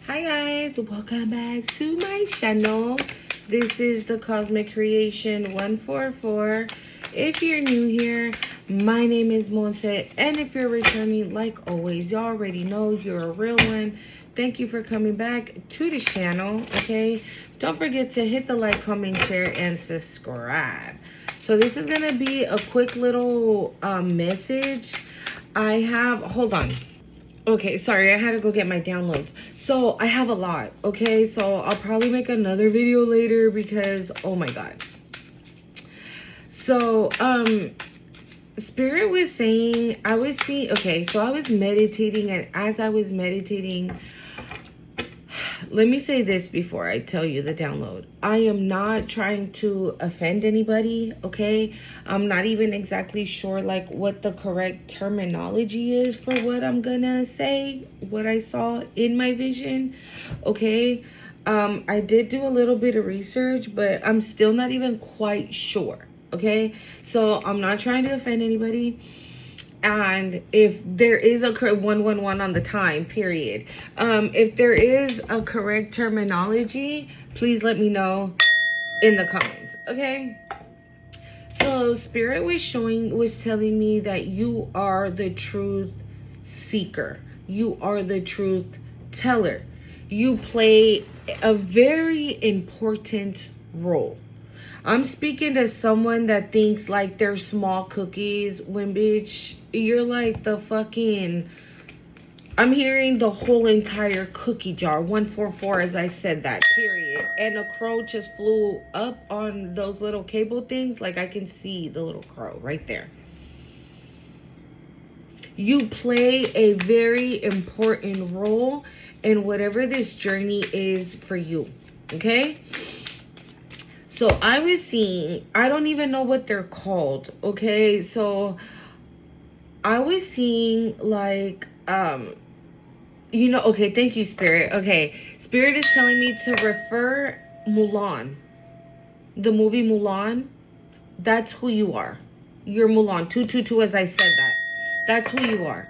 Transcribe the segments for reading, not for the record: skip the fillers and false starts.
Hi guys, welcome back to my channel. This is the Cosmic Creation 144. If you're new here, my name is Monse, and if you're returning, like always, you already know you're a real one. Thank you for coming back to the channel, okay? Don't forget to hit the like, comment, share, and subscribe. So this is gonna be a quick little message. Hold on. Okay, sorry, I had to go get my downloads. So I have a lot, okay? So I'll probably make another video later because, oh my God. So, Spirit was saying, I was meditating, and as I was meditating, let me say this before I tell you the download. I am not trying to offend anybody, okay? I'm not even exactly sure like what the correct terminology is for what I'm gonna say, what I saw in my vision, okay? I did do a little bit of research, but I'm still not even quite sure, okay? So I'm not trying to offend anybody. And if there is a 111 on the time period, if there is a correct terminology, please let me know in the comments, okay? So Spirit was telling me that you are the truth seeker, you are the truth teller, you play a very important role. I'm speaking to someone that thinks like they're small cookies when, bitch, you're like the fucking... I'm hearing the whole entire cookie jar. 144 as I said that, period. And a crow just flew up on those little cable things. Like I can see the little crow right there. You play a very important role in whatever this journey is for you, okay? So I was seeing, I don't even know what they're called, okay? So I was seeing like, okay, thank you, Spirit. Okay, Spirit is telling me to refer Mulan, the movie Mulan. That's who you are. You're Mulan, 222 as I said that. That's who you are.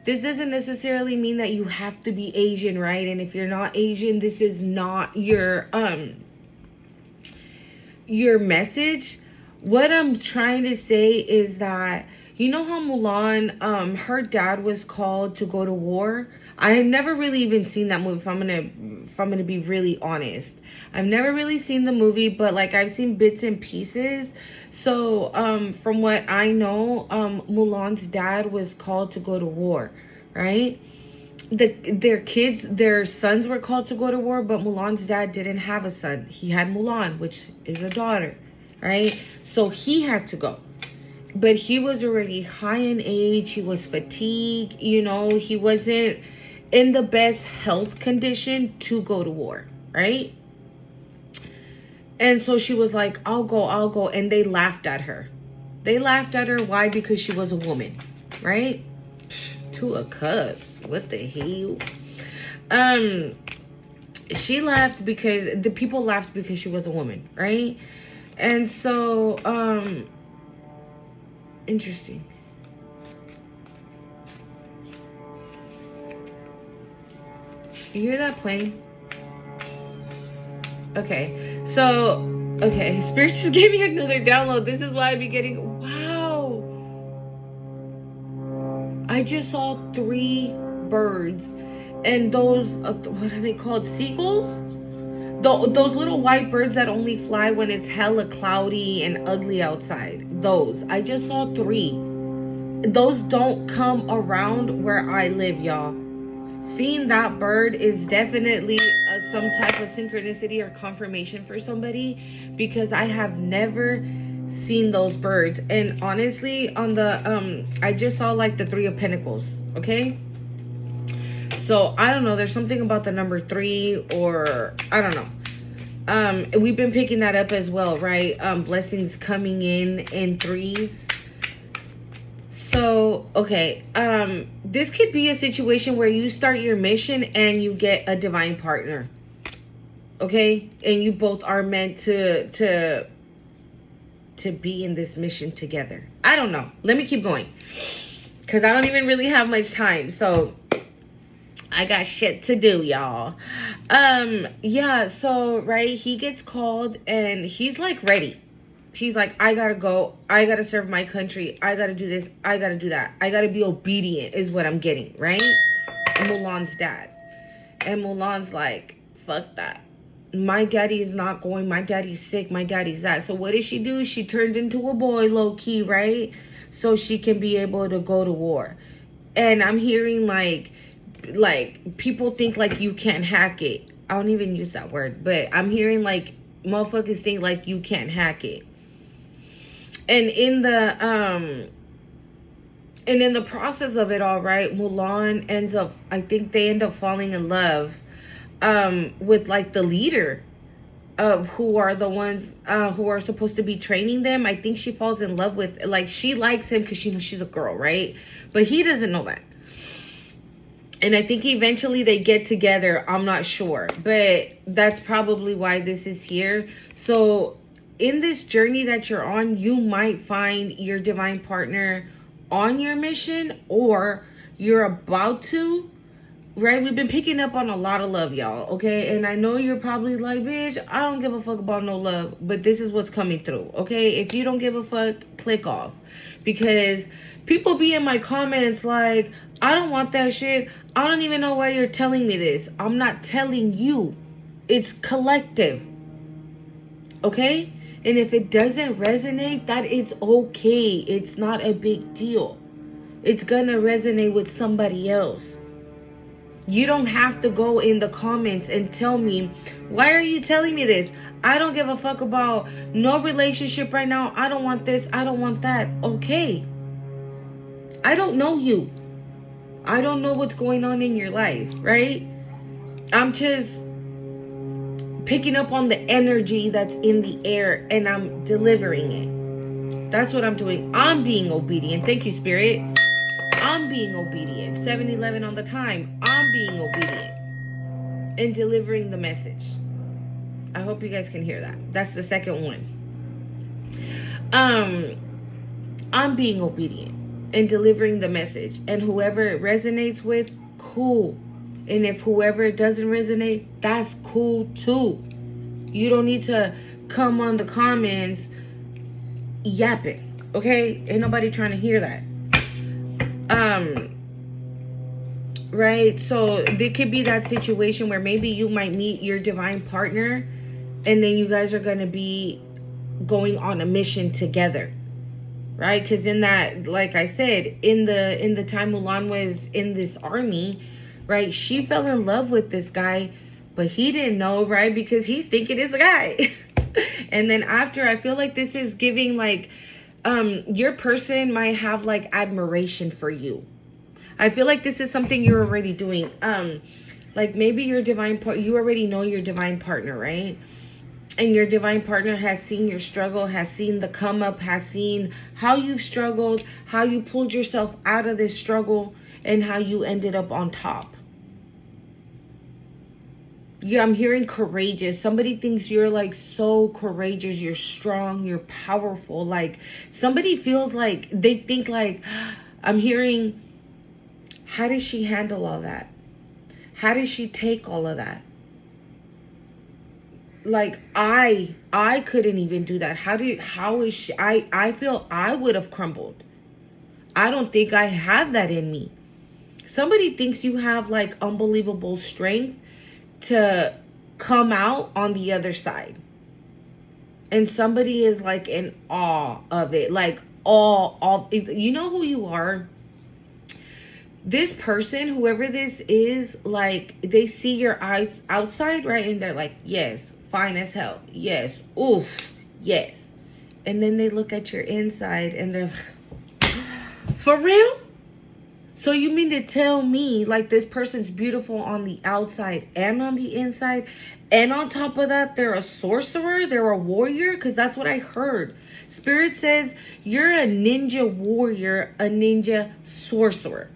This doesn't necessarily mean that you have to be Asian, right? And if you're not Asian, this is not your message. What I'm trying to say is that, you know how Mulan, her dad was called to go to war? I have never really even seen that movie, if I'm gonna be really honest. I've never really seen the movie, but like I've seen bits and pieces. So from what I know, Mulan's dad was called to go to war, right? Their sons were called to go to war, but Mulan's dad didn't have a son. He had Mulan, which is a daughter, right? So he had to go. But he was already high in age. He was fatigued, he wasn't in the best health condition to go to war, right? And so she was like, I'll go. And they laughed at her. Why? Because she was a woman, right? Two of Cups. What the hell? She laughed because the people laughed because she was a woman, right? And so, interesting. You hear that plane? Okay, so, Spirit just gave me another download. This is why I be getting, wow. I just saw 3 birds, and those, what are they called? Seagulls? Those little white birds that only fly when it's hella cloudy and ugly outside. Those. I just saw 3. Those don't come around where I live, y'all. Seeing that bird is definitely some type of synchronicity or confirmation for somebody, because I have never seen those birds. And honestly, on the I just saw like the 3 of Pentacles, okay? So I don't know, there's something about the number 3, or I don't know. We've been picking that up as well, right? Blessings coming in 3s. So, okay, this could be a situation where you start your mission and you get a divine partner, okay? And you both are meant to be in this mission together. I don't know. Let me keep going, because I don't even really have much time. So, I got shit to do, y'all. Yeah, so right, he gets called and he's like ready. He's like, I gotta go. I gotta serve my country. I gotta do this. I gotta do that. I gotta be obedient, is what I'm getting, right? Mulan's dad. And Mulan's like, fuck that. My daddy is not going. My daddy's sick. My daddy's that. So what does she do? She turns into a boy, low key, right? So she can be able to go to war. And I'm hearing like people think like you can't hack it. I don't even use that word, but I'm hearing like motherfuckers think like you can't hack it. And in the process of it all, right, Mulan ends up, I think they end up falling in love with like the leader of who are the ones who are supposed to be training them. I think she falls in love with, like, she likes him because she knows she's a girl, right? But he doesn't know that. And I think eventually they get together. I'm not sure. But that's probably why this is here. So in this journey that you're on, you might find your divine partner on your mission, or you're about to, right? We've been picking up on a lot of love, y'all, okay? And I know you're probably like, bitch, I don't give a fuck about no love. But this is what's coming through, okay? If you don't give a fuck, click off. Because people be in my comments like, I don't want that shit. I don't even know why you're telling me this. I'm not telling you. It's collective. Okay? And if it doesn't resonate, that it's okay. It's not a big deal. It's gonna resonate with somebody else. You don't have to go in the comments and tell me, why are you telling me this? I don't give a fuck about no relationship right now. I don't want this. I don't want that. Okay. I don't know you. I don't know what's going on in your life, right? I'm just picking up on the energy that's in the air and I'm delivering it. That's what I'm doing. I'm being obedient. Thank you, Spirit. I'm being obedient. 7-Eleven on the time. I'm being obedient and delivering the message. I hope you guys can hear that. That's the second one. I'm being obedient and delivering the message, and whoever it resonates with, cool. And if whoever it doesn't resonate, that's cool too. You don't need to come on the comments yapping, okay? Ain't nobody trying to hear that. Right? So there could be that situation where maybe you might meet your divine partner and then you guys are going to be going on a mission together. Right? Because in that, like I said, in the time Mulan was in this army, right, she fell in love with this guy, but he didn't know, right? Because he's thinking it's a guy. And then after, I feel like this is giving like your person might have like admiration for you. I feel like this is something you're already doing. Like maybe your divine partner, you already know your divine partner, right? And your divine partner has seen your struggle, has seen the come up, has seen how you've struggled, how you pulled yourself out of this struggle, and how you ended up on top. Yeah, I'm hearing courageous. Somebody thinks you're like so courageous, you're strong, you're powerful. Like somebody feels like they think like, I'm hearing, how does she handle all that? How does she take all of that? Like I couldn't even do that. How is she? I feel I would have crumbled. I don't think I have that in me. Somebody thinks you have like unbelievable strength to come out on the other side. And somebody is like in awe of it. Like awe, you know who you are? This person, whoever this is, like they see your eyes outside, right? And they're like, yes, fine as hell. Yes. Oof. Yes. And then they look at your inside and they're like, for real? So you mean to tell me like this person's beautiful on the outside and on the inside? And on top of that, they're a sorcerer? They're a warrior? Because that's what I heard. Spirit says you're a ninja warrior, a ninja sorcerer.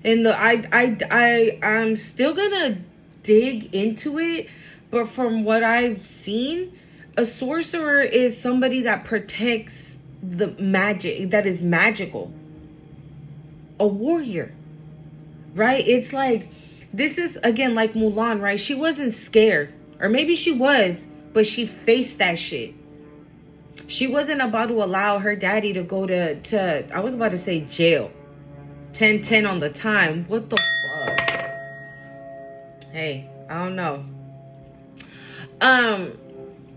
And I'm still gonna dig into it, but from what I've seen, a sorcerer is somebody that protects the magic, that is magical. A warrior. right? It's like, this is, again, like Mulan, right? She wasn't scared. Or maybe she was, but she faced that shit. She wasn't about to allow her daddy to go to I was about to say jail. 10-10 on the time. What the fuck? Hey, I don't know.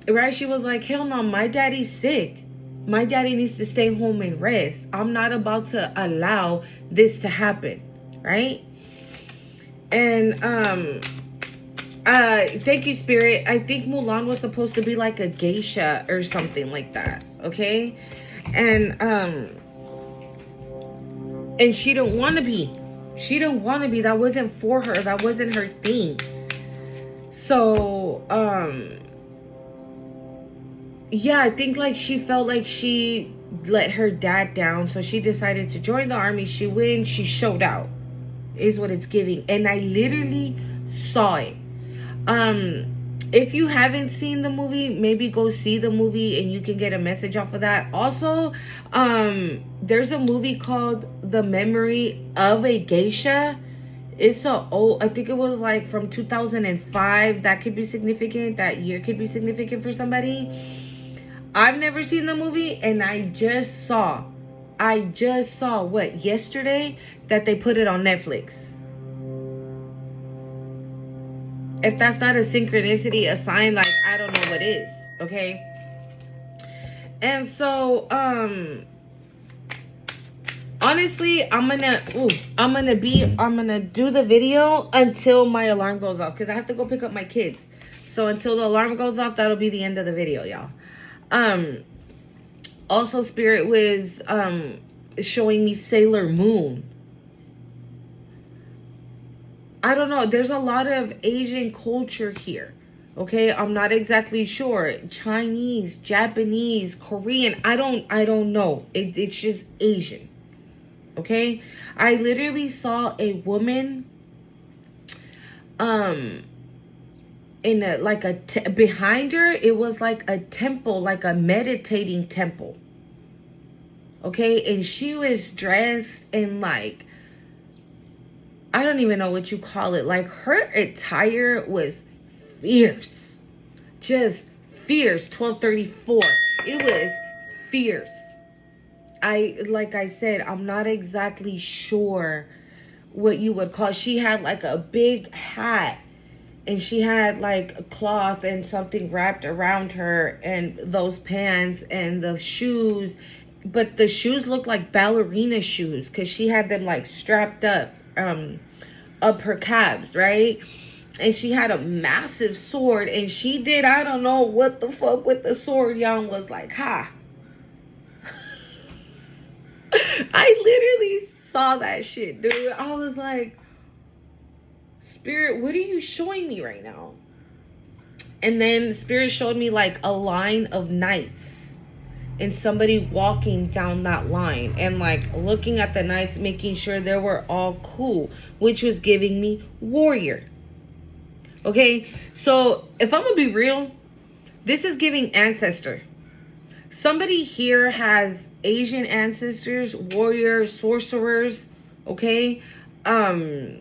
Right? She was like, hell no, my daddy's sick. My daddy needs to stay home and rest. I'm not about to allow this to happen. Right? And thank you, Spirit. I think Mulan was supposed to be like a geisha or something like that. Okay? And she didn't want to be. She didn't want to be. That wasn't for her. That wasn't her thing. So, yeah, I think like she felt like she let her dad down. So she decided to join the army. She went, she showed out, is what it's giving. And I literally saw it. If you haven't seen the movie, maybe go see the movie and you can get a message off of that. Also, there's a movie called The Memory of a Geisha. It's a old, I think it was like from 2005. That could be significant. That year could be significant for somebody. I've never seen the movie, and I just saw what, yesterday, that they put it on Netflix. If that's not a synchronicity, a sign, like, I don't know what is, okay? And so, honestly, I'm gonna do the video until my alarm goes off, because I have to go pick up my kids. So until the alarm goes off, that'll be the end of the video, y'all. Also, Spirit was showing me Sailor Moon. I don't know. There's a lot of Asian culture here. Okay, I'm not exactly sure. Chinese, Japanese, Korean. I don't know. It's just Asian. Okay, I literally saw a woman in a behind her, it was like a temple, like a meditating temple. Okay, and she was dressed in like, I don't even know what you call it. Like, her attire was fierce. Just fierce. 1234. It was fierce. Like I said, I'm not exactly sure what you would call. She had like a big hat, and she had like a cloth and something wrapped around her, and those pants and the shoes. But the shoes looked like ballerina shoes, because she had them like strapped up her calves, right? And she had a massive sword, and she did, I don't know what the fuck with the sword. Young was like, ha. I literally saw that shit, dude. I was like, Spirit, what are you showing me right now? And then Spirit showed me like a line of knights, and somebody walking down that line, and like looking at the knights, making sure they were all cool, which was giving me warrior. Okay, so if I'm gonna be real, this is giving ancestor. Somebody here has Asian ancestors, warriors, sorcerers, okay? And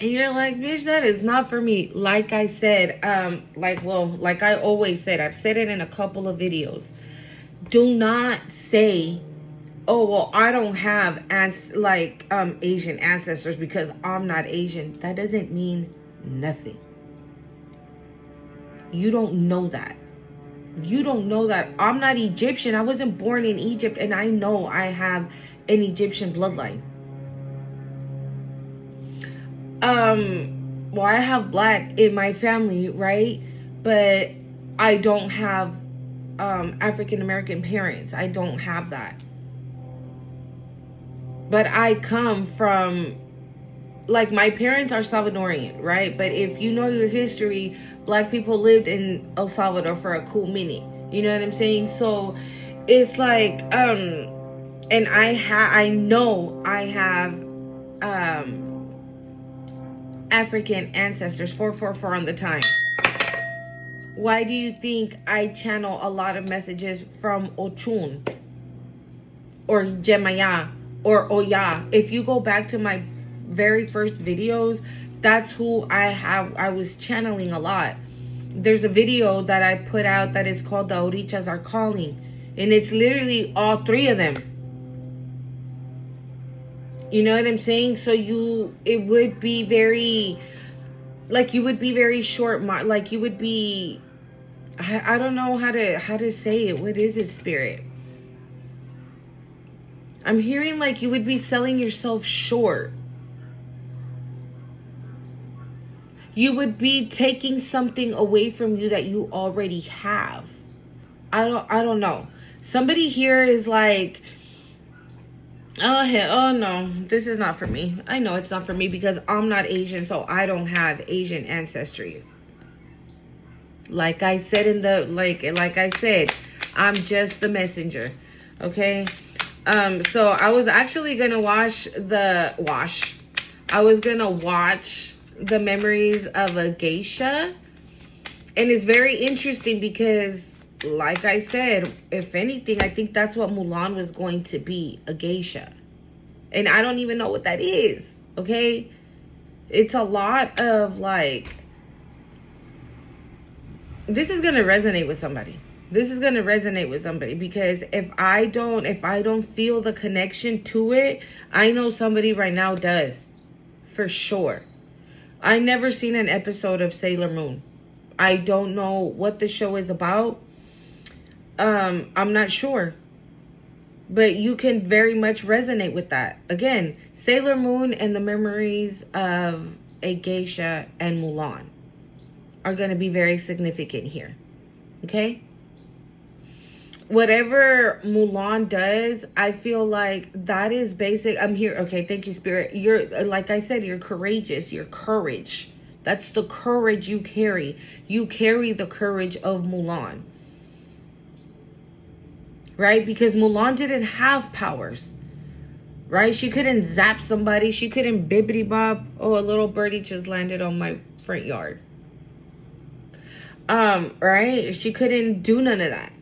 you're like, bitch, that is not for me. Like I said, like I always said, I've said it in a couple of videos. Do not say, oh, well, I don't have Asian ancestors because I'm not Asian. That doesn't mean nothing. You don't know that. You don't know that. I'm not Egyptian. I wasn't born in Egypt, and I know I have an Egyptian bloodline. Well, I have black in my family, right? But I don't have African American parents. I don't have that. But I come from, like, my parents are Salvadorian, right? But if you know your history, black people lived in El Salvador for a cool minute. You know what I'm saying? So it's like, and I know I have African ancestors, 444 on the time. Why do you think I channel a lot of messages from Ochun or Jemaya or Oya? If you go back to my very first videos, that's who I was channeling a lot. There's a video that I put out that is called The Orichas Are Calling. And it's literally all three of them. You know what I'm saying? So it would be very, like, you would be very short, like, you would be, I don't know how to say it. What is it, Spirit? I'm hearing like you would be selling yourself short. You would be taking something away from you that you already have. I don't know. Somebody here is like, oh no, this is not for me. I know it's not for me because I'm not Asian, so I don't have Asian ancestry. Like I said like I said, I'm just the messenger. Okay? So I was actually gonna watch the Memories of a Geisha. And it's very interesting because, like I said, if anything, I think that's what Mulan was going to be, a geisha. And I don't even know what that is, okay? It's a lot of, like, this is going to resonate with somebody. This is going to resonate with somebody because if I don't feel the connection to it, I know somebody right now does, for sure. I never seen an episode of Sailor Moon. I don't know what the show is about. I'm not sure. But you can very much resonate with that. Again, Sailor Moon and the Memories of a Geisha and Mulan are going to be very significant here. Okay? Whatever Mulan does, I feel like that is basic. I'm here. Okay, thank you, Spirit. You're, like I said, you're courageous. You're courage. That's the courage you carry. You carry the courage of Mulan. Right? Because Mulan didn't have powers. Right? She couldn't zap somebody. She couldn't bibbity bob. Oh, a little birdie just landed on my front yard. Right? She couldn't do none of that.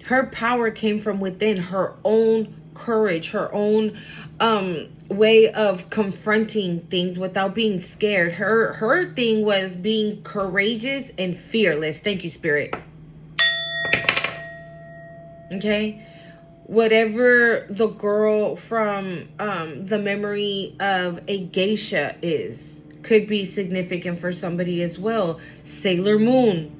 Her power came from within, her own courage, her own way of confronting things without being scared. Her thing was being courageous and fearless. Thank you, Spirit. Okay? Whatever the girl from the Memory of a Geisha is, could be significant for somebody as well. Sailor Moon.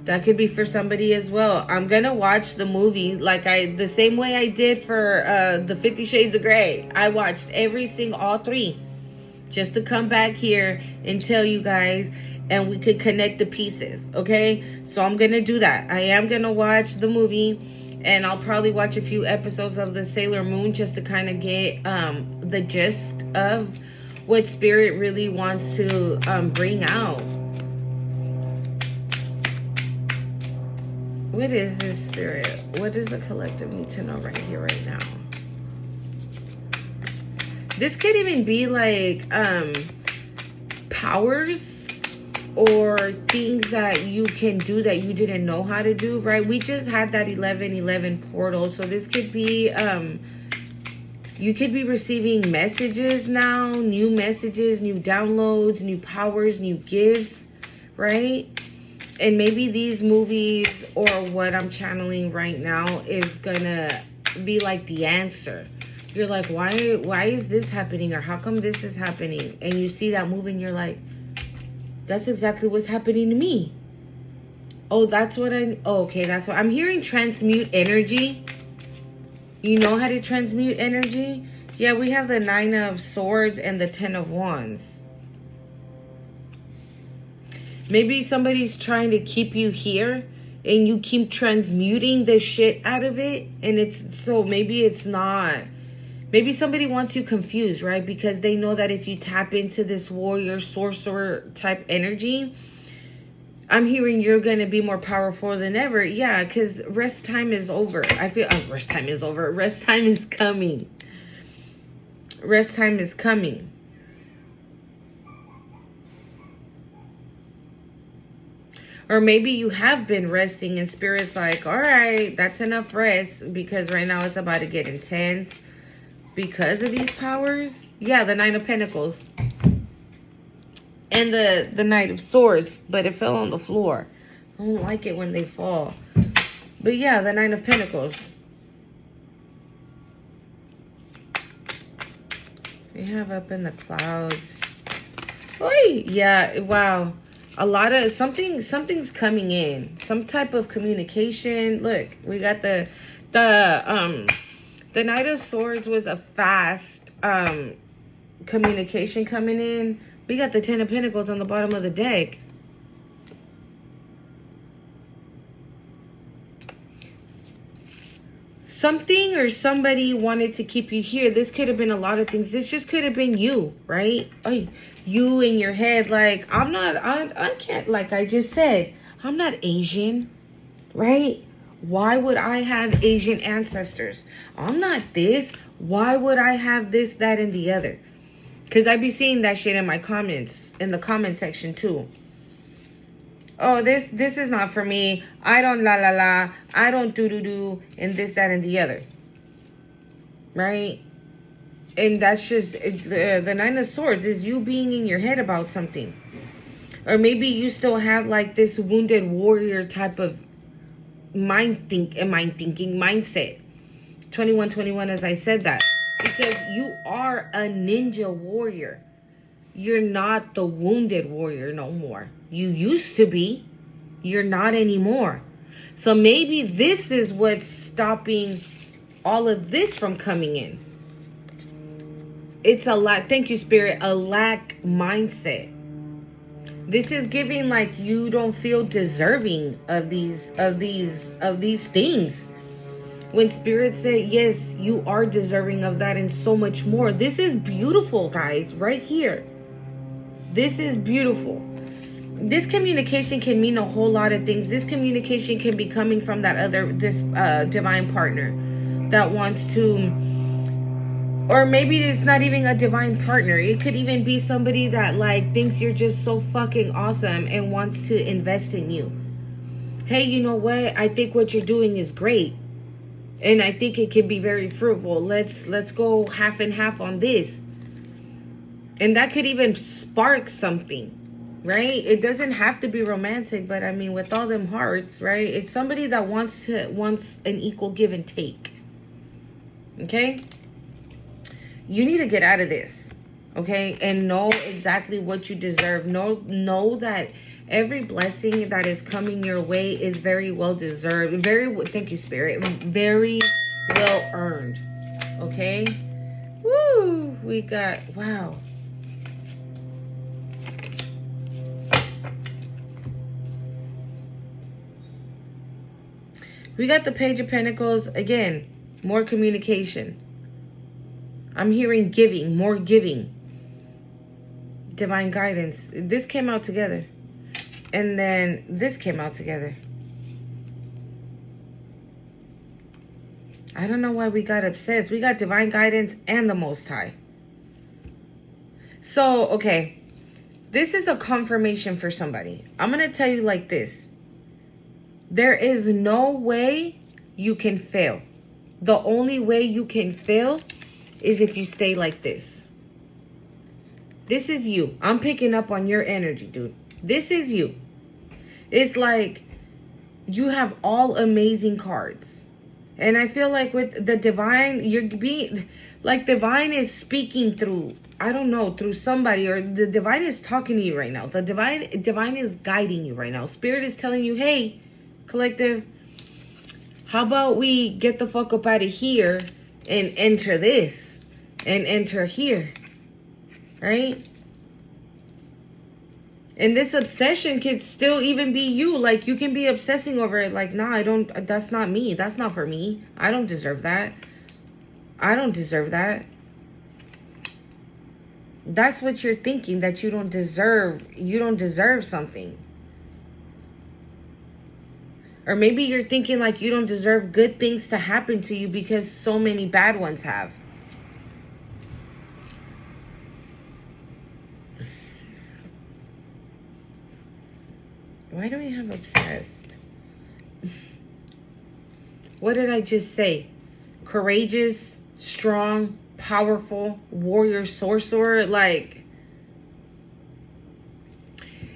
That could be for somebody as well. I'm going to watch the movie the same way I did for the 50 Shades of Grey. I watched all three, just to come back here and tell you guys, and we could connect the pieces, okay? So I'm going to do that. I am going to watch the movie, and I'll probably watch a few episodes of the Sailor Moon just to kind of get the gist of what Spirit really wants to bring out. What is this, Spirit? What does the collective need to know right here, right now? This could even be like powers or things that you can do that you didn't know how to do, right? We just had that 1111 portal. So this could be, you could be receiving messages now, new messages, new downloads, new powers, new gifts, right? And maybe these movies or what I'm channeling right now is gonna be like the answer. You're like, why is this happening? Or how come this is happening? And you see that movie and you're like, that's exactly what's happening to me. Oh, that's what okay, that's what I'm hearing. Transmute energy. You know how to transmute energy? Yeah, we have the 9 of Swords and the 10 of Wands. Maybe somebody's trying to keep you here and you keep transmuting the shit out of it. And maybe it's not. Maybe somebody wants you confused, right? Because they know that if you tap into this warrior, sorcerer type energy, I'm hearing you're going to be more powerful than ever. Yeah, because rest time is over. I feel rest time is over. Rest time is coming. Rest time is coming. Or maybe you have been resting and Spirit's like, all right, that's enough rest because right now it's about to get intense. because of these powers. Yeah, the Nine of Pentacles. And the Knight of Swords, but it fell on the floor. I don't like it when they fall. But yeah, the Nine of Pentacles. We have up in the clouds. Oy! Yeah, wow. A lot of something's coming in. Some type of communication. Look, we got the Knight of Swords was a fast communication coming in. We got the Ten of Pentacles on the bottom of the deck. Something or somebody wanted to keep you here. This could have been a lot of things. This just could have been you, right? You in your head, like, I can't, like I just said, I'm not Asian, right? Why would I have Asian ancestors? I'm not this. Why would I have this, that, and the other? Because I be seeing that shit in my comments, in the comment section too. Oh, this is not for me. I don't la la la. I don't do, and this, that, and the other. Right? And that's just, the Nine of Swords is you being in your head about something. Or maybe you still have like this wounded warrior type of thinking mindset. 2121 as I said that. Because you are a ninja warrior. You're not the wounded warrior no more. You used to be. You're not anymore. So maybe this is what's stopping all of this from coming in. It's a lack. Thank you, Spirit. A lack mindset. This is giving like you don't feel deserving of these things. When Spirit said, yes, you are deserving of that and so much more. This is beautiful, guys, right here. This is beautiful. This communication can mean a whole lot of things. This communication can be coming from this divine partner that wants to, or maybe it's not even a divine partner. It could even be somebody that like thinks you're just so fucking awesome and wants to invest in you. Hey, you know what? I think what you're doing is great. And I think it can be very fruitful. Let's go half and half on this. And that could even spark something, right? It doesn't have to be romantic, but I mean, with all them hearts, right? It's somebody that wants an equal give and take. Okay? You need to get out of this, okay? And know exactly what you deserve. Know that every blessing that is coming your way is very well deserved. Thank you, Spirit. Very well earned. Okay? Woo! We got, wow. We got the Page of Pentacles. Again, more communication. I'm hearing giving, more giving. Divine guidance. This came out together. And then this came out together. I don't know why we got obsessed. We got divine guidance and the Most High. So, okay. This is a confirmation for somebody. I'm going to tell you like this. There is no way you can fail. The only way you can fail is if you stay like this. This is you. I'm picking up on your energy, dude. This is you. It's like you have all amazing cards. And I feel like with the divine, you're being, like divine is speaking through, I don't know, through somebody, or the divine is talking to you right now. The divine is guiding you right now. Spirit is telling you, hey, collective, how about we get the fuck up out of here and enter this and enter here, right? And this obsession could still even be you. Like, you can be obsessing over it. Like, nah, that's not me. That's not for me. I don't deserve that. I don't deserve that. That's what you're thinking, that you don't deserve. You don't deserve something. Or maybe you're thinking like you don't deserve good things to happen to you because so many bad ones have. Why do we have obsessed? What did I just say? Courageous, strong, powerful warrior sorcerer. Like,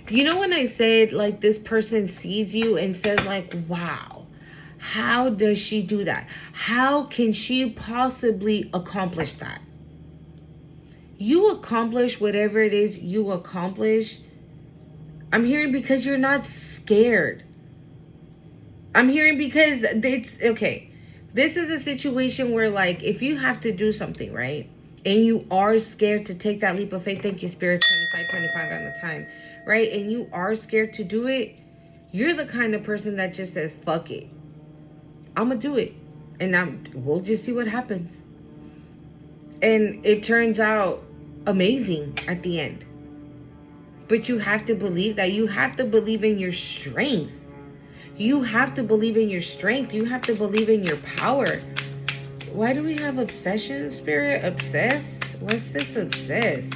you know when I said, like, this person sees you and says, like, wow, how does she do that? How can she possibly accomplish that? You accomplish whatever it is you accomplish. I'm hearing because you're not scared. I'm hearing because it's, okay, this is a situation where, like, if you have to do something, right, and you are scared to take that leap of faith, thank you, Spirit, 25 on the time, right, and you are scared to do it, you're the kind of person that just says, fuck it. I'm going to do it. And we'll just see what happens. And it turns out amazing at the end. But you have to believe that. You have to believe in your strength. You have to believe in your strength. You have to believe in your power. Why do we have obsession, Spirit? Obsessed? What's this obsessed?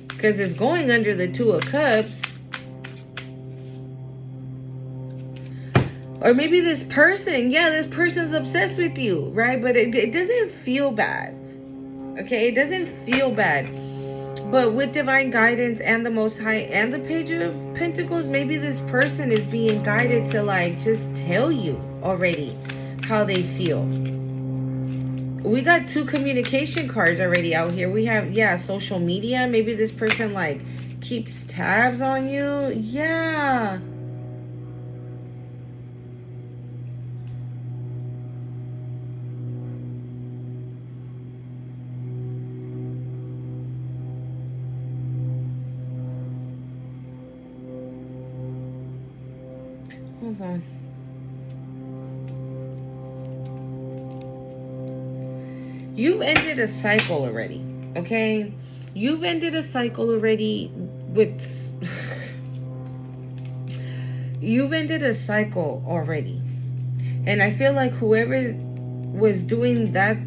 Because it's going under the Two of Cups. Or maybe this person, yeah, this person's obsessed with you, right? But it doesn't feel bad. Okay, it doesn't feel bad. But with divine guidance and the Most High and the Page of Pentacles, maybe this person is being guided to, like, just tell you already how they feel. We got 2 communication cards already out here. We have, yeah, social media. Maybe this person, like, keeps tabs on you. Yeah. Hold on. You've ended a cycle already, okay? You've ended a cycle already with... You've ended a cycle already. And I feel like whoever was doing that,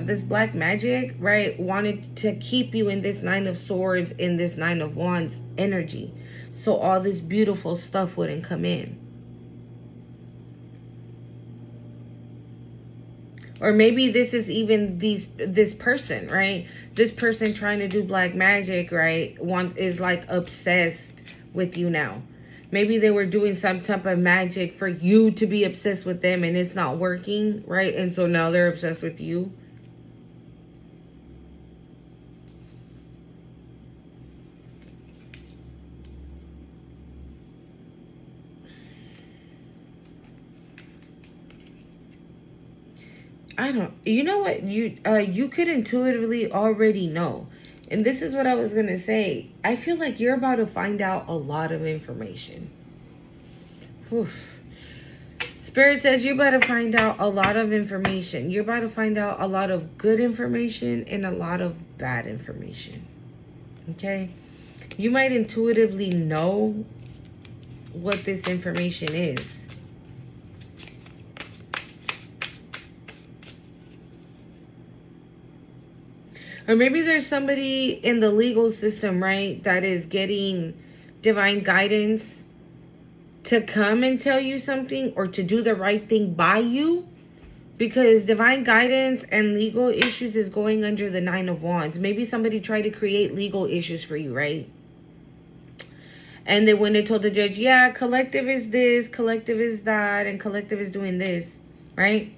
this black magic, right, wanted to keep you in this 9 of Swords, in this 9 of Wands energy. So all this beautiful stuff wouldn't come in. Or maybe this is even this person, right? This person trying to do black magic, right? Is like obsessed with you now. Maybe they were doing some type of magic for you to be obsessed with them and it's not working, right? And so now they're obsessed with you. You know what, you could intuitively already know. And this is what I was gonna say. I feel like you're about to find out a lot of information. Oof. Spirit says you're about to find out a lot of information. You're about to find out a lot of good information and a lot of bad information. Okay? You might intuitively know what this information is. Or maybe there's somebody in the legal system, right, that is getting divine guidance to come and tell you something or to do the right thing by you. Because divine guidance and legal issues is going under the 9 of Wands. Maybe somebody tried to create legal issues for you, right? And then when they told the judge, yeah, collective is this, collective is that, and collective is doing this, right?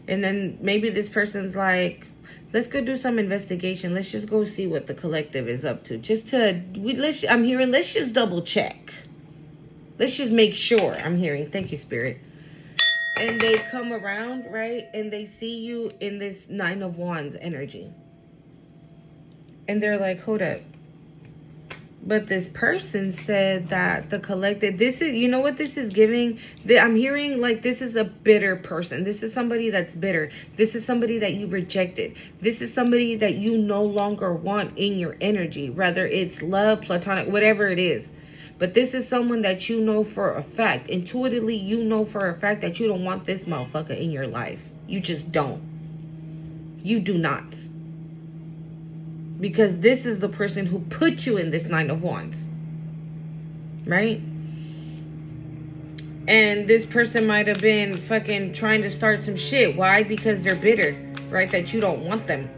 And then maybe this person's like, let's go do some investigation. Let's just go see what the collective is up to. I'm hearing, let's just double check. Let's just make sure. I'm hearing, thank you, Spirit. And they come around, right? And they see you in this 9 of Wands energy. And they're like, hold up. But this person said that the collective, this is, you know what this is giving? I'm hearing like this is a bitter person. This is somebody that's bitter. This is somebody that you rejected. This is somebody that you no longer want in your energy. Whether it's love, platonic, whatever it is. But this is someone that you know for a fact. Intuitively, you know for a fact that you don't want this motherfucker in your life. You just don't. You do not. Because this is the person who put you in this 9 of Wands. Right? And this person might have been fucking trying to start some shit. Why? Because they're bitter. Right? That you don't want them.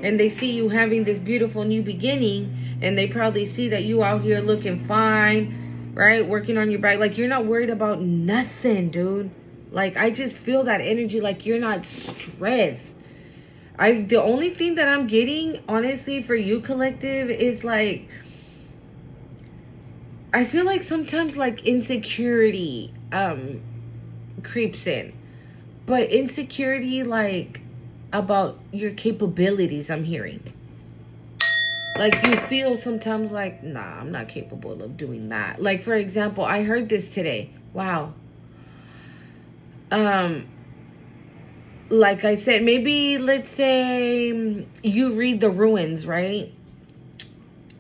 and they see you having this beautiful new beginning, and they probably see that you out here looking fine, right? Working on your back. Like, you're not worried about nothing, dude. Like, I just feel that energy. Like, you're not stressed. The only thing that I'm getting, honestly, for you, collective, is like, I feel like sometimes like insecurity creeps in. But insecurity like about your capabilities, I'm hearing. Like, you feel sometimes like, nah, I'm not capable of doing that. Like, for example, I heard this today. Wow. Like I said, maybe let's say you read The Ruins, right?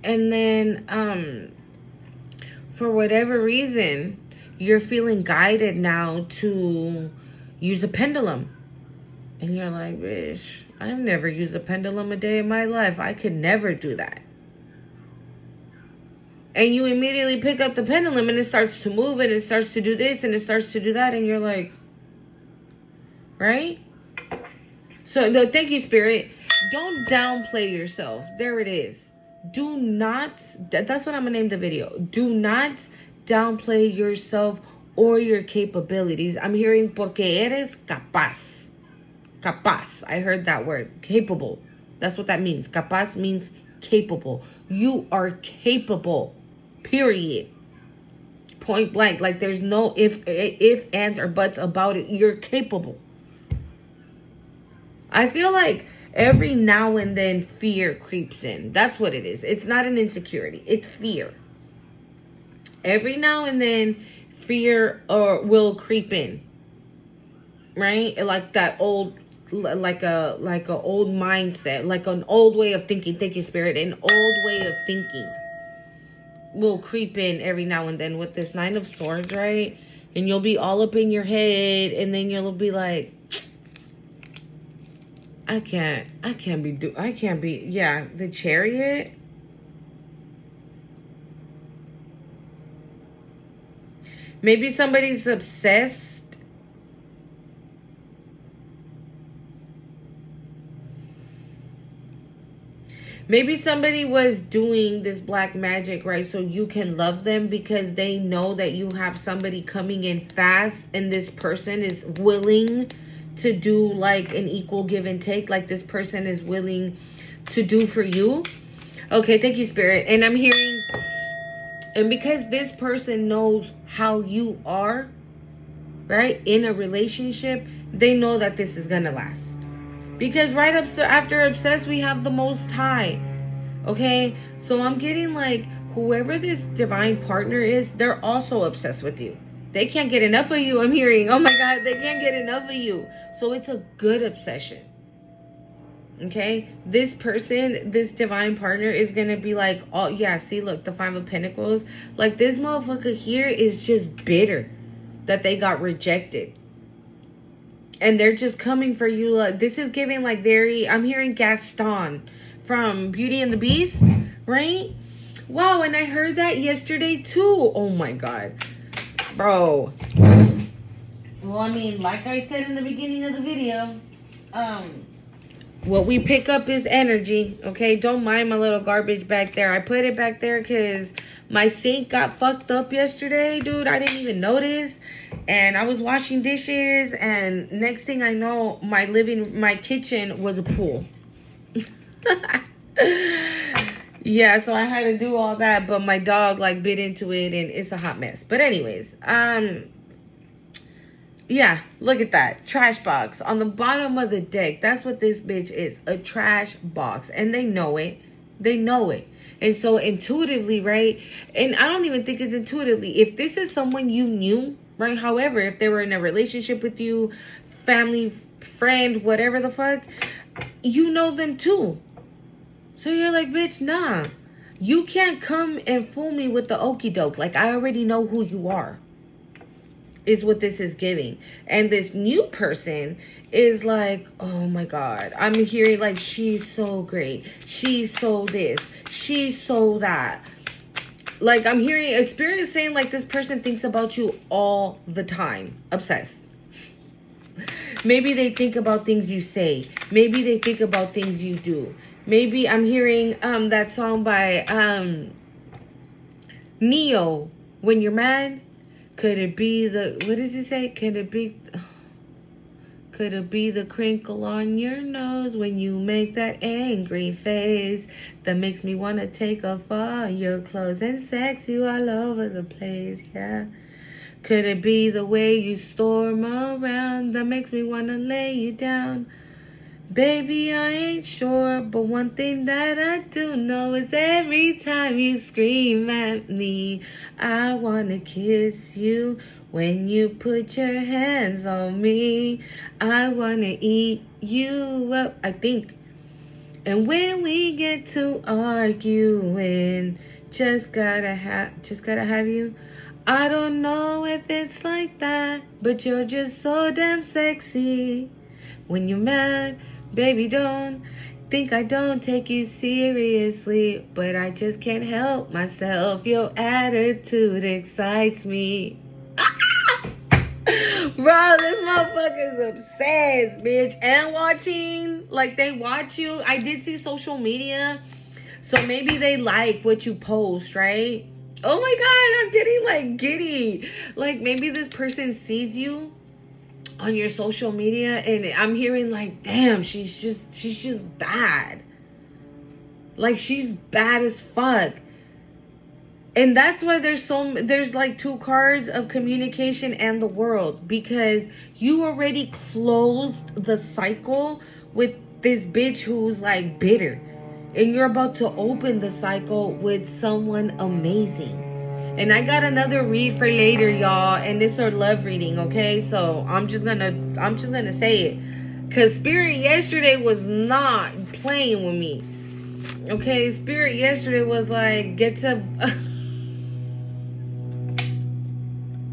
And then for whatever reason, you're feeling guided now to use a pendulum. And you're like, bitch, I've never used a pendulum a day in my life. I could never do that. And you immediately pick up the pendulum and it starts to move and it starts to do this and it starts to do that. And you're like, right? So, no, thank you, Spirit. Don't downplay yourself. There it is. Do not, that's what I'm going to name the video. Do not downplay yourself or your capabilities. I'm hearing porque eres capaz. Capaz. I heard that word. Capable. That's what that means. Capaz means capable. You are capable. Period. Point blank. Like, there's no if, ands, or buts about it. You're capable. I feel like every now and then fear creeps in. That's what it is. It's not an insecurity. It's fear. Every now and then fear will creep in. Right? Like that old, like a old mindset, like an old way of thinking. Thank you, Spirit. An old way of thinking will creep in every now and then with this Nine of Swords, right? And you'll be all up in your head, and then you'll be like, I can't be, yeah, the Chariot. Maybe somebody's obsessed. Maybe somebody was doing this black magic, right? So you can love them because they know that you have somebody coming in fast and this person is willing to do like an equal give and take. Like, this person is willing to do for you. Okay, thank you, Spirit. And I'm hearing, and because this person knows how you are, right, in a relationship, they know that this is gonna last. Because right after obsessed, we have the Most High. Okay? So I'm getting like, whoever this divine partner is, they're also obsessed with you. They can't get enough of you, I'm hearing. Oh my God, they can't get enough of you. So it's a good obsession. Okay? This person, this divine partner is going to be like, oh yeah, see, look, the Five of Pentacles. Like, this motherfucker here is just bitter that they got rejected. And they're just coming for you. Like, this is giving like very, I'm hearing Gaston from Beauty and the Beast, right? Wow, and I heard that yesterday too. Oh my God. Bro. Well, I mean, like I said in the beginning of the video, what we pick up is energy, okay? Don't mind my little garbage back there. I put it back there because my sink got fucked up yesterday, dude. I didn't even notice. And I was washing dishes, and next thing I know, my kitchen was a pool. Yeah, so I had to do all that, but my dog like bit into it, and it's a hot mess. But anyways, yeah, look at that trash box on the bottom of the deck. That's what this bitch is, a trash box, and they know it. They know it. And so intuitively, right? And I don't even think it's intuitively. If this is someone you knew, right? However, if they were in a relationship with you, family, friend, whatever the fuck, you know them too. So you're like, bitch, nah. You can't come and fool me with the okie doke. Like, I already know who you are. Is what this is giving. And this new person is like, oh my God. I'm hearing like, she's so great. She's so this. She's so that. Like, I'm hearing a spirit is saying like, this person thinks about you all the time. Obsessed. Maybe they think about things you say. Maybe they think about things you do. Maybe I'm hearing that song by Neo, When You're Mad. Could it be what does he say? Could it be the crinkle on your nose when you make that angry face that makes me want to take off all your clothes and sex you all over the place, yeah? Could it be the way you storm around that makes me want to lay you down? Baby, I ain't sure, but one thing that I do know is every time you scream at me, I wanna kiss you. When you put your hands on me, I wanna eat you up, I think. And when we get to arguing, just gotta have you. I don't know if it's like that, but you're just so damn sexy. When you're mad, baby, don't think I don't take you seriously, but I just can't help myself. Your attitude excites me. Bro, this motherfucker's obsessed, bitch. And watching, like, they watch you. I did see social media, so maybe they like what you post, right? Oh my God, I'm getting, like, giddy. Like, maybe this person sees you on your social media, and I'm hearing, like, damn, she's just bad. Like, she's bad as fuck. And that's why there's like 2 cards of communication and the world, because you already closed the cycle with this bitch who's like bitter, and you're about to open the cycle with someone amazing. And I got another read for later, y'all, and this is our love reading, okay? So I'm just gonna say it, cause Spirit yesterday was not playing with me. Okay, Spirit yesterday was like, get to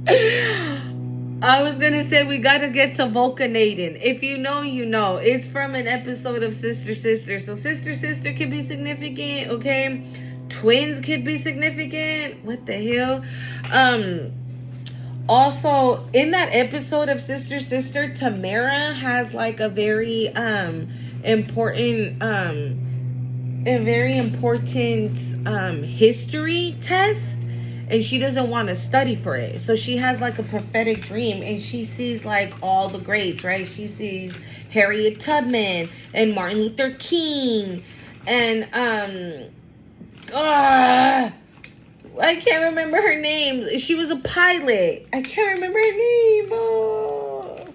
I was gonna say we gotta get to Vulcanating. If you know, you know. It's from an episode of Sister Sister. So Sister can be significant, okay? Twins could be significant. What the hell? Also, in that episode of Sister Sister, Tamara has like a very important history test. And she doesn't want to study for it. So she has like a prophetic dream, and she sees like all the greats, right? She sees Harriet Tubman and Martin Luther King and I can't remember her name. She was a pilot. I can't remember her name. Oh.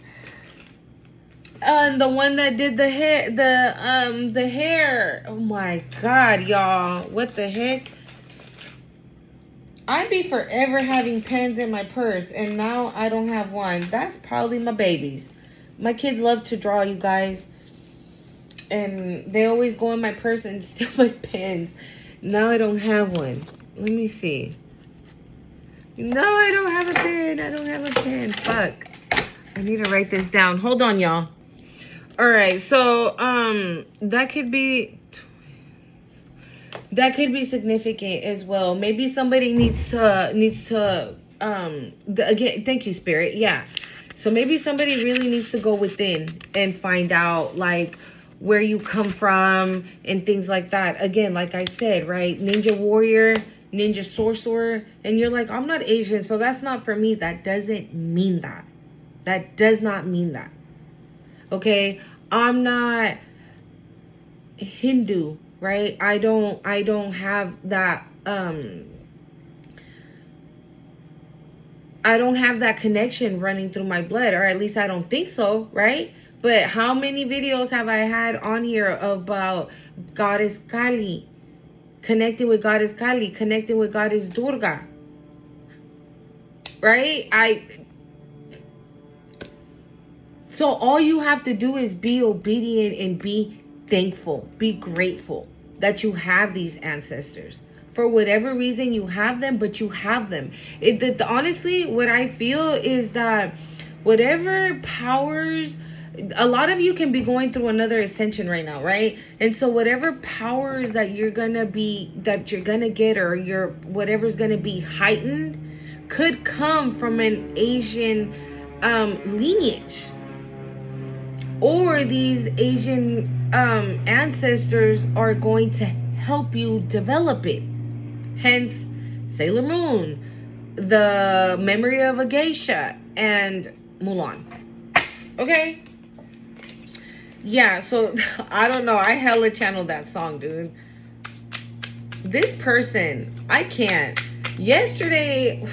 The one that did the hair, the hair. Oh my God, y'all. What the heck? I'd be forever having pens in my purse, and now I don't have one. That's probably my babies. My kids love to draw, you guys. And they always go in my purse and steal my pens. Now I don't have one. Let me see. No, I don't have a pen. I don't have a pen. Fuck. I need to write this down. Hold on, y'all. Alright, so, that could be significant as well. Maybe somebody needs to again, thank you, Spirit. Yeah. So maybe somebody really needs to go within and find out like where you come from and things like that. Again, like I said, right? Ninja warrior, ninja sorcerer, and you're like, I'm not Asian, so that's not for me. That doesn't mean that. That does not mean that. Okay? I'm not Hindu, right? I don't have that I don't have that connection running through my blood, or at least I don't think so, right? But how many videos have I had on here about Goddess Kali, connecting with Goddess Kali, connecting with Goddess Durga, right? So all you have to do is be obedient and be thankful, be grateful that you have these ancestors. For whatever reason, you have them, but you have them. Honestly, what I feel is that whatever powers, a lot of you can be going through another ascension right now, right? And so whatever powers that you're gonna get, or your whatever's gonna be heightened, could come from an Asian lineage, or these Asian ancestors are going to help you develop it. Hence, Sailor Moon, the Memory of a Geisha, and Mulan. Okay? Yeah, so I don't know. I hella channeled that song, dude. This person, I can't. Yesterday,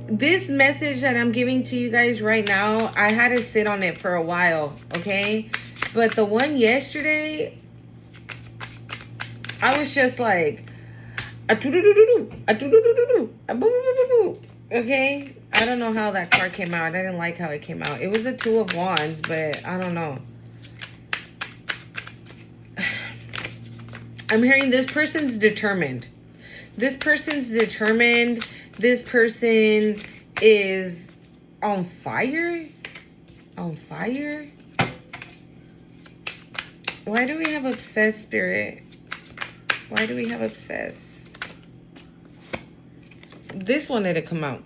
this message that I'm giving to you guys right now, I had to sit on it for a while, okay? But the one yesterday, I was just like, okay? I don't know how that card came out. I didn't like how it came out. It was the Two of Wands, but I don't know. I'm hearing this person's determined. This person's determined. This person is on fire. On fire? Why do we have obsessed, Spirit? Why do we have obsessed? This wanted to come out.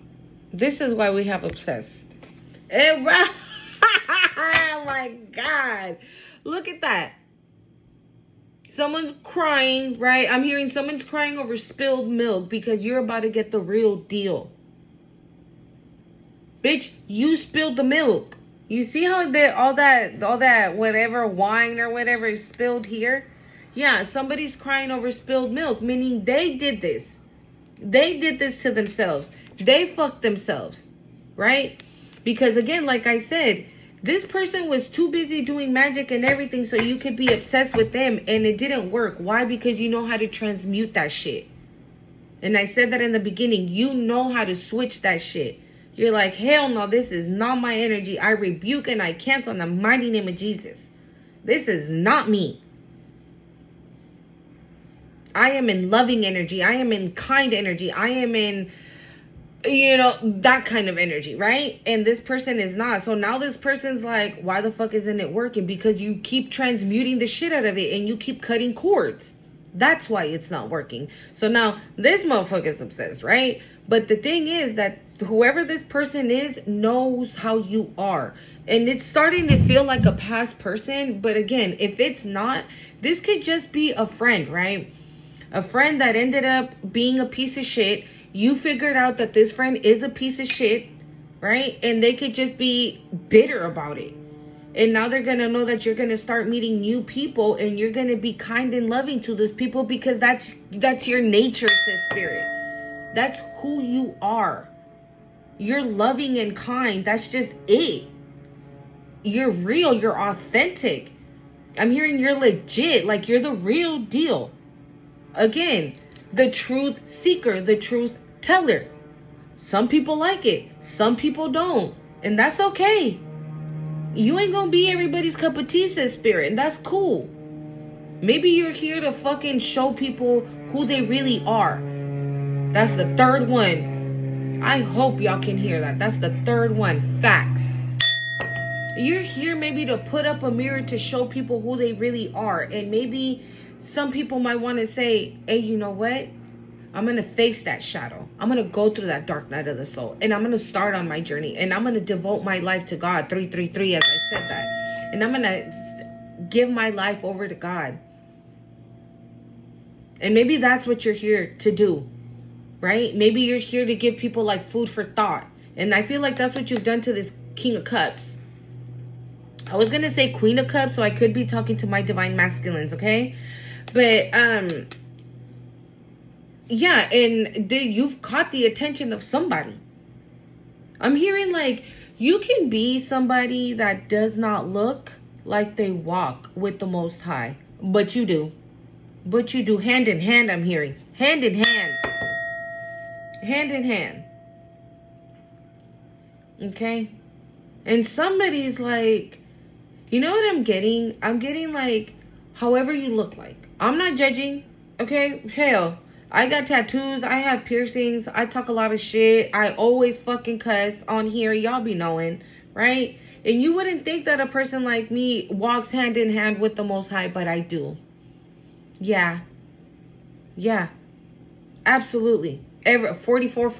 This is why we have obsessed. Oh my God. Look at that. Someone's crying, right? I'm hearing someone's crying over spilled milk because you're about to get the real deal. Bitch, you spilled the milk. You see how all that whatever wine or whatever is spilled here? Yeah, somebody's crying over spilled milk, meaning they did this. They did this to themselves. They fucked themselves, right? Because again, like I said, this person was too busy doing magic and everything so you could be obsessed with them, and it didn't work. Why? Because you know how to transmute that shit. And I said that in the beginning. You know how to switch that shit. You're like, hell no, this is not my energy. I rebuke and I cancel in the mighty name of Jesus. This is not me. I am in loving energy. I am in kind energy. I am in, that kind of energy, right? And this person is not. So now this person's like, why the fuck isn't it working? Because you keep transmuting the shit out of it and you keep cutting cords. That's why it's not working. So now this motherfucker's obsessed, right? But the thing is that whoever this person is knows how you are. And it's starting to feel like a past person. But again, if it's not, this could just be a friend, right? A friend that ended up being a piece of shit. You figured out that this friend is a piece of shit, right? And they could just be bitter about it. And now they're going to know that you're going to start meeting new people and you're going to be kind and loving to those people because that's your nature, says Spirit. That's who you are. You're loving and kind. That's just it. You're real. You're authentic. I'm hearing you're legit. Like you're the real deal. Again, the truth seeker, the truth teller. Some people like it. Some people don't. And that's okay. You ain't gonna be everybody's cup of tea, says Spirit. And that's cool. Maybe you're here to fucking show people who they really are. That's the third one. I hope y'all can hear that. That's the third one. Facts. You're here maybe to put up a mirror to show people who they really are. And maybe some people might want to say, hey, you know what? I'm going to face that shadow. I'm going to go through that dark night of the soul. And I'm going to start on my journey. And I'm going to devote my life to God. 333, as I said that. And I'm going to give my life over to God. And maybe that's what you're here to do. Right? Maybe you're here to give people like food for thought. And I feel like that's what you've done to this King of Cups. I was going to say Queen of Cups, so I could be talking to my divine masculines, okay? But, yeah, and you've caught the attention of somebody. I'm hearing like you can be somebody that does not look like they walk with the Most High. But you do. But you do. Hand in hand, I'm hearing. Hand in hand. Hand in hand. Okay? And somebody's like, you know what I'm getting? I'm getting like, however you look like. I'm not judging, okay? Hell, I got tattoos. I have piercings. I talk a lot of shit. I always fucking cuss on here. Y'all be knowing, right? And you wouldn't think that a person like me walks hand in hand with the Most High, but I do. Yeah. Yeah. Absolutely. 44.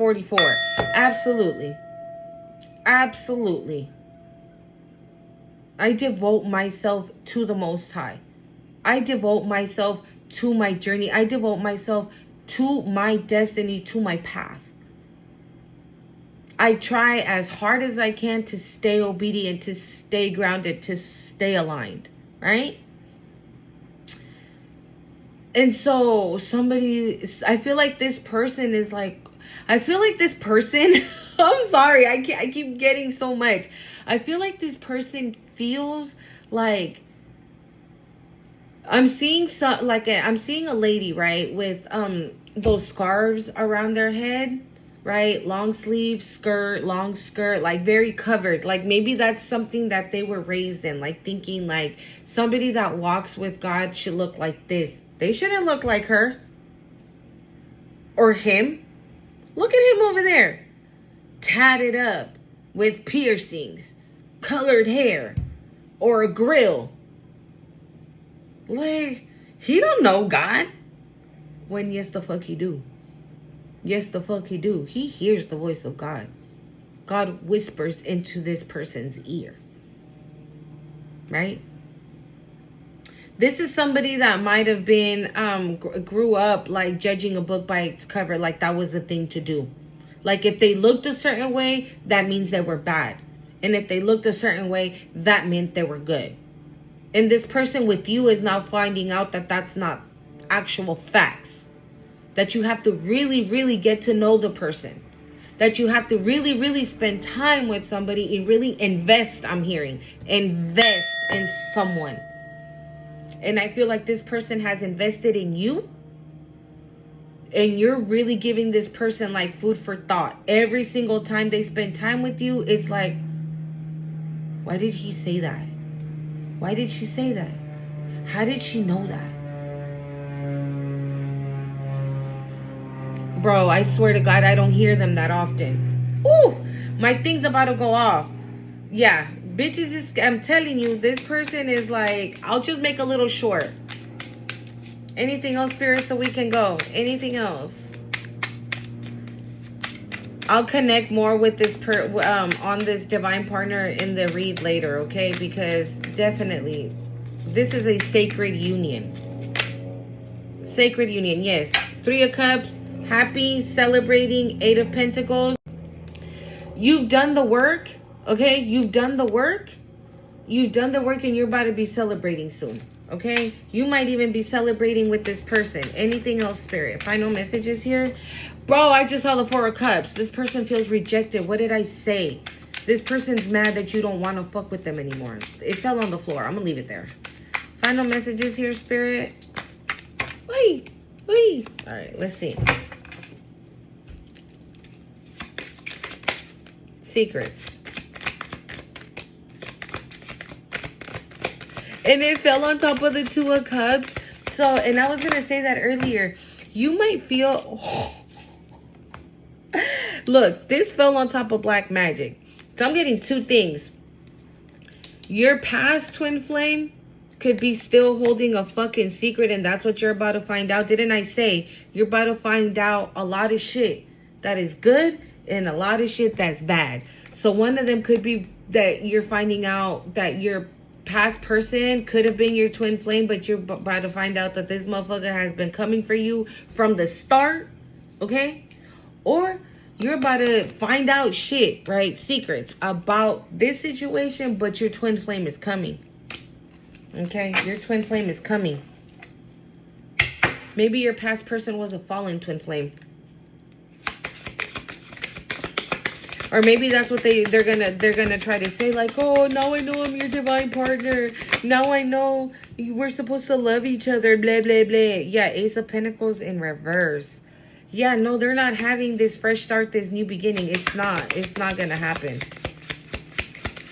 Absolutely. Absolutely. I devote myself to the Most High. I devote myself to my journey. I devote myself to my destiny, to my path. I try as hard as I can to stay obedient, to stay grounded, to stay aligned, right? And so I feel like this person is like, I'm sorry, I keep getting so much. I feel like this person feels like I'm seeing I'm seeing a lady, right, with those scarves around their head, right? Long sleeve skirt, long skirt, like very covered. Like maybe that's something that they were raised in, like thinking like somebody that walks with God should look like this. They shouldn't look like her or him. Look at him over there, tatted up with piercings, colored hair, or a grill. Like, he don't know God. When yes the fuck he do. Yes the fuck he do. He hears the voice of God. God whispers into this person's ear. Right? This is somebody that might have been, grew up like judging a book by its cover. Like that was the thing to do. Like if they looked a certain way, that means they were bad. And if they looked a certain way, that meant they were good. And this person with you is now finding out that that's not actual facts. That you have to really, really get to know the person. That you have to really, really spend time with somebody and really invest, I'm hearing. Invest in someone. And I feel like this person has invested in you. And you're really giving this person like food for thought. Every single time they spend time with you, it's like, why did he say that? Why did she say that? How did she know that? Bro, I swear to God, I don't hear them that often. Ooh, my thing's about to go off. Yeah, bitches, I'm telling you, this person is like, I'll just make a little short. Anything else, Spirit, so we can go? Anything else? I'll connect more with this on this divine partner in the read later, okay? Because definitely, this is a sacred union. Sacred union, yes. 3 of Cups, happy, celebrating, 8 of Pentacles. You've done the work, okay? You've done the work. You've done the work and you're about to be celebrating soon, okay? You might even be celebrating with this person. Anything else, Spirit? Final messages here. Bro, I just saw the 4 of Cups. This person feels rejected. What did I say? This person's mad that you don't want to fuck with them anymore. It fell on the floor. I'm going to leave it there. Final messages here, Spirit. Wait. All right, let's see. Secrets. And it fell on top of the 2 of Cups. So, and I was going to say that earlier. You might feel... Look, this fell on top of Black Magic. So I'm getting 2 things. Your past twin flame could be still holding a fucking secret, and that's what you're about to find out. Didn't I say you're about to find out a lot of shit that is good and a lot of shit that's bad? So one of them could be that you're finding out that your past person could have been your twin flame, but you're about to find out that this motherfucker has been coming for you from the start, okay? Or you're about to find out shit, right? Secrets about this situation, but your twin flame is coming. Okay? Your twin flame is coming. Maybe your past person was a fallen twin flame. Or maybe that's what they're gonna try to say, like, oh, now I know I'm your divine partner. Now I know we're supposed to love each other, blah, blah, blah. Yeah, Ace of Pentacles in reverse. Yeah, no, they're not having this fresh start, this new beginning. It's not gonna happen.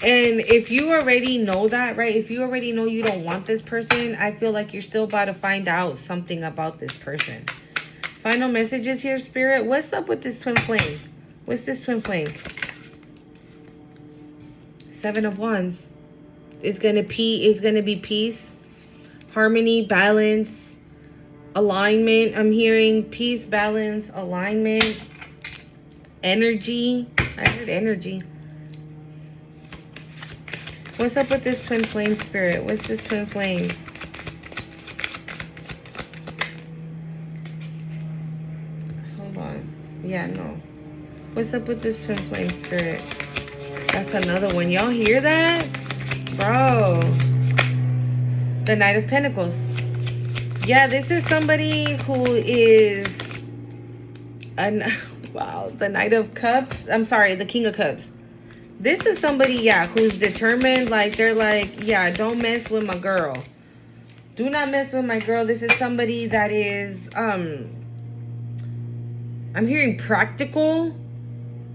And if you already know that, right? If you already know you don't want this person, I feel like you're still about to find out something about this person. Final messages here, Spirit. What's up with this twin flame? What's this twin flame? 7 of Wands. It's gonna be peace, harmony, balance, alignment. I'm hearing peace, balance, alignment, energy. I heard energy. What's up with this twin flame spirit? What's this twin flame? Hold on. Yeah, no. What's up with this twin flame spirit? That's another one. Y'all hear that? Bro. The Knight of Pentacles. Yeah, this is somebody who is... wow, the Knight of Cups. I'm sorry, the King of Cups. This is somebody, yeah, who's determined. Like, they're like, yeah, don't mess with my girl. Do not mess with my girl. This is somebody that is, I'm hearing practical.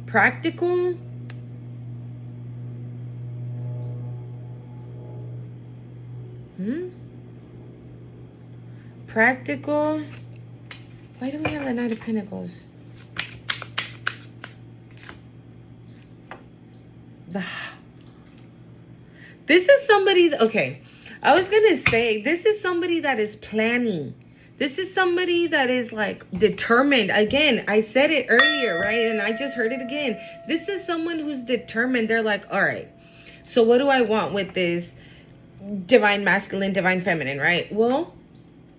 Practical. Practical. Why do we have the Knight of Pentacles? This is somebody, okay, I was going to say, this is somebody that is planning. This is somebody that is like determined. Again, I said it earlier, right? And I just heard it again. This is someone who's determined. They're like, all right, so what do I want with this divine masculine, divine feminine, right? Well,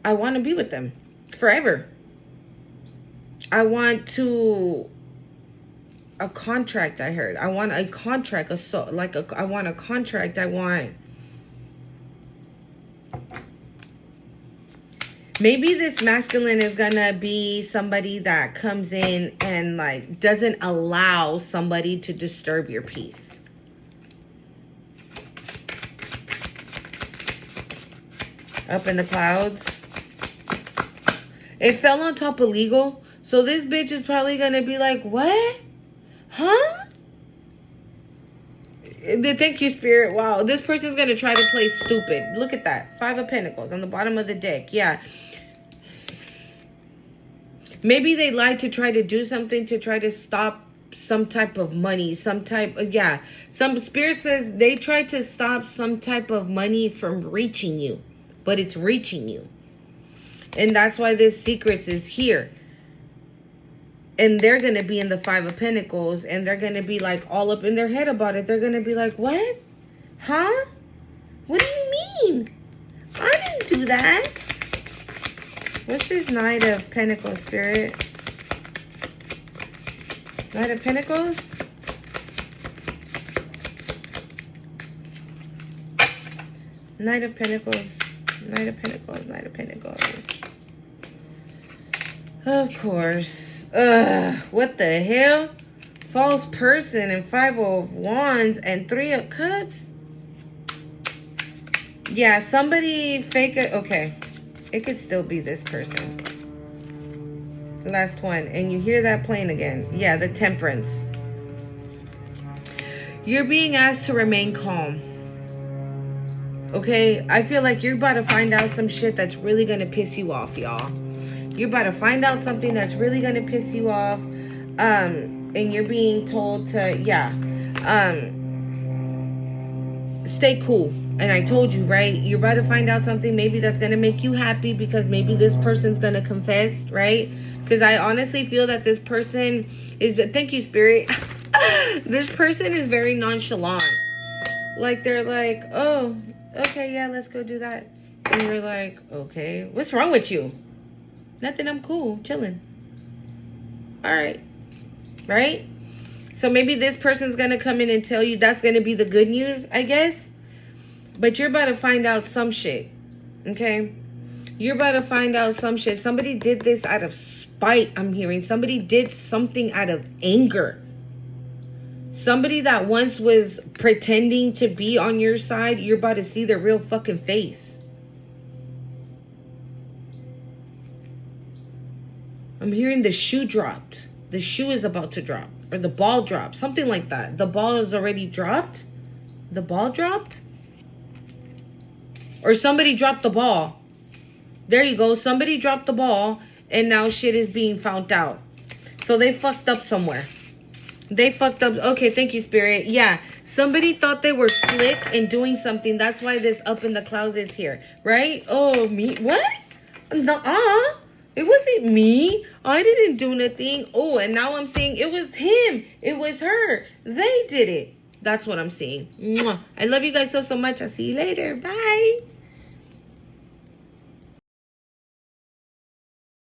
I want to be with them forever. I want to... a contract, I heard. I want a contract. I want a contract. I want... maybe this masculine is gonna be somebody that comes in and like doesn't allow somebody to disturb your peace. Up in the clouds. It fell on top of legal. So this bitch is probably gonna be like, what? Huh? Thank you, Spirit. Wow. This person's going to try to play stupid. Look at that. 5 of Pentacles on the bottom of the deck. Yeah. Maybe they lied to try to do something to try to stop some type of money. Some type of, yeah. Some Spirit says they tried to stop some type of money from reaching you. But it's reaching you. And that's why this Secrets is here. And they're going to be in the 5 of Pentacles. And they're going to be like all up in their head about it. They're going to be like, what? Huh? What do you mean? I didn't do that. What's this Knight of Pentacles, Spirit? Knight of Pentacles? Knight of Pentacles. Knight of Pentacles. Knight of Pentacles. Of course. What the hell? False person and 5 of Wands and 3 of Cups. Yeah, somebody fake it. Okay. It could still be this person. Last one. And you hear that playing again. Yeah, the Temperance. You're being asked to remain calm. Okay? I feel like you're about to find out some shit that's really going to piss you off, y'all. You're about to find out something that's really going to piss you off. And you're being told to, yeah. Stay cool. And I told you, right? You're about to find out something maybe that's going to make you happy because maybe this person's going to confess, right? Because I honestly feel that this person is... Thank you, Spirit. This person is very nonchalant. Like, they're like, oh, okay, yeah, let's go do that. And you're like, okay, what's wrong with you? Nothing, I'm cool, chilling. All right. Right? So maybe this person's going to come in and tell you that's going to be the good news, I guess. But you're about to find out some shit. Okay? You're about to find out some shit. Somebody did this out of spite, I'm hearing. Somebody did something out of anger. Somebody that once was pretending to be on your side, you're about to see their real fucking face. I'm hearing the shoe dropped. The shoe is about to drop. Or the ball dropped. Something like that. The ball is already dropped. The ball dropped? Or somebody dropped the ball. There you go. Somebody dropped the ball. And now shit is being found out. So they fucked up somewhere. They fucked up. Okay, thank you, Spirit. Yeah. Somebody thought they were slick in doing something. That's why this up in the clouds is here. Right? Oh, me? What? Nuh-uh. It wasn't me. I didn't do nothing. Oh, and now I'm saying it was him. It was her. They did it. That's what I'm seeing. Mwah. I love you guys so much. I'll see you later. Bye.